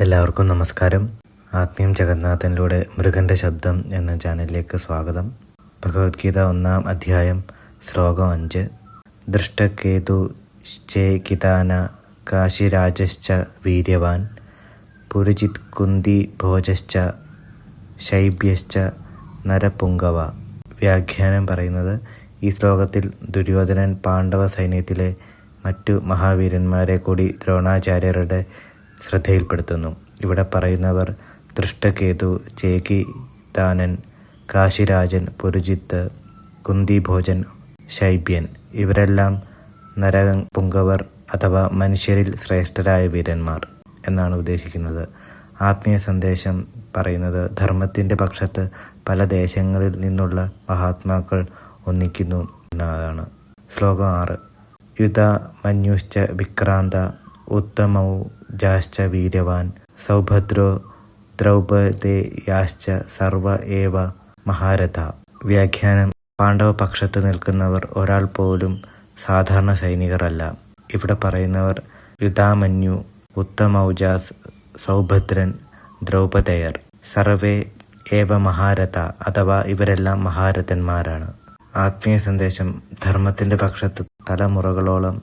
എല്ലാവർക്കും നമസ്കാരം. ആത്മീയം ജഗന്നാഥനിലൂടെ മൃഗൻ്റെ ശബ്ദം എന്ന ചാനലിലേക്ക് സ്വാഗതം. ഭഗവത്ഗീത 1-ാം അധ്യായം ശ്ലോകം 5. ദൃഷ്ടകേതുശ്ചേകിതാന കാശിരാജശ്ച വീര്യവാൻ പുരുജിത് കുന്തി ഭോജശ്ച ശൈബ്യശ്ച നരപുങ്കവ. വ്യാഖ്യാനം പറയുന്നത്, ഈ ശ്ലോകത്തിൽ ദുര്യോധനൻ പാണ്ഡവ സൈന്യത്തിലെ മറ്റു മഹാവീരന്മാരെ കൂടി ദ്രോണാചാര്യരുടെ ശ്രദ്ധയിൽപ്പെടുത്തുന്നു. ഇവിടെ പറയുന്നവർ ദൃഷ്ടകേതു, ചേകിതാനൻ, കാശിരാജൻ, പുരുജിത്ത്, കുന്തിഭോജൻ, ശൈബ്യൻ. ഇവരെല്ലാം നരപുങ്കവർ അഥവാ മനുഷ്യരിൽ ശ്രേഷ്ഠരായ വീരന്മാർ എന്നാണ് ഉദ്ദേശിക്കുന്നത്. ആത്മീയ സന്ദേശം പറയുന്നത്, ധർമ്മത്തിൻ്റെ പക്ഷത്ത് പല ദേശങ്ങളിൽ നിന്നുള്ള മഹാത്മാക്കൾ ഒന്നിക്കുന്നു എന്നതാണ്. ശ്ലോകം 6. യുധ മന്യുശ്ച വിക്രാന്ത ഉത്തമൗജാശ്ച വീര്യവാൻ സൗഭദ്രോ ദ്രൗപദേയാശ്ച സർവ ഏവ മഹാരഥ. വ്യാഖ്യാനം: പാണ്ഡവ പക്ഷത്ത് നിൽക്കുന്നവർ ഒരാൾ പോലും സാധാരണ സൈനികരല്ല. ഇവിടെ പറയുന്നവർ യുധാമന്യു, ഉത്തമൗജാസ്, സൗഭദ്രൻ, ദ്രൗപദേയർ, സർവേ ഏവ മഹാരഥ അഥവാ ഇവരെല്ലാം മഹാരഥന്മാരാണ്. ആത്മീയ സന്ദേശം: ധർമ്മത്തിൻ്റെ പക്ഷത്ത് തലമുറകളോളം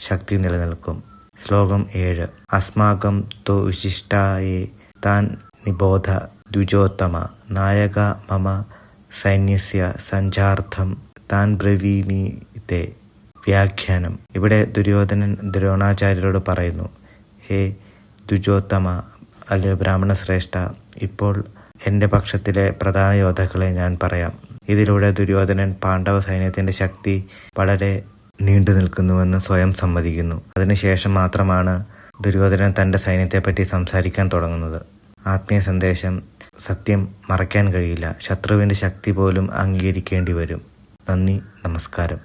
ശക്തി നിലനിൽക്കും. ശ്ലോകം 7. അസ്മാകം തു വിശിഷ്ടായേ താൻ നിബോധ ദ്വിജോത്തമ നായക മമ സൈന്യസ്യ സഞ്ചാർത്ഥം താൻ ബ്രവീമി തേ. വ്യാഖ്യാനം: ഇവിടെ ദുര്യോധനൻ ദ്രോണാചാര്യരോട് പറയുന്നു, ഹേ ദ്വിജോത്തമ അല്ലെ ബ്രാഹ്മണ ശ്രേഷ്ഠ, ഇപ്പോൾ എൻ്റെ പക്ഷത്തിലെ പ്രധാന യോദ്ധാക്കളെ ഞാൻ പറയാം. ഇതിലൂടെ ദുര്യോധനൻ പാണ്ഡവ സൈന്യത്തിൻ്റെ ശക്തി വളരെ നീണ്ടു നിൽക്കുന്നുവെന്ന് സ്വയം സമ്മതിക്കുന്നു. അതിനുശേഷം മാത്രമാണ് ദുര്യോധനൻ തൻ്റെ സൈന്യത്തെപ്പറ്റി സംസാരിക്കാൻ തുടങ്ങുന്നത്. ആത്മീയ സന്ദേശം: സത്യം മറയ്ക്കാൻ കഴിയില്ല. ശത്രുവിൻ്റെ ശക്തി പോലും അംഗീകരിക്കേണ്ടി വരും. നന്ദി, നമസ്കാരം.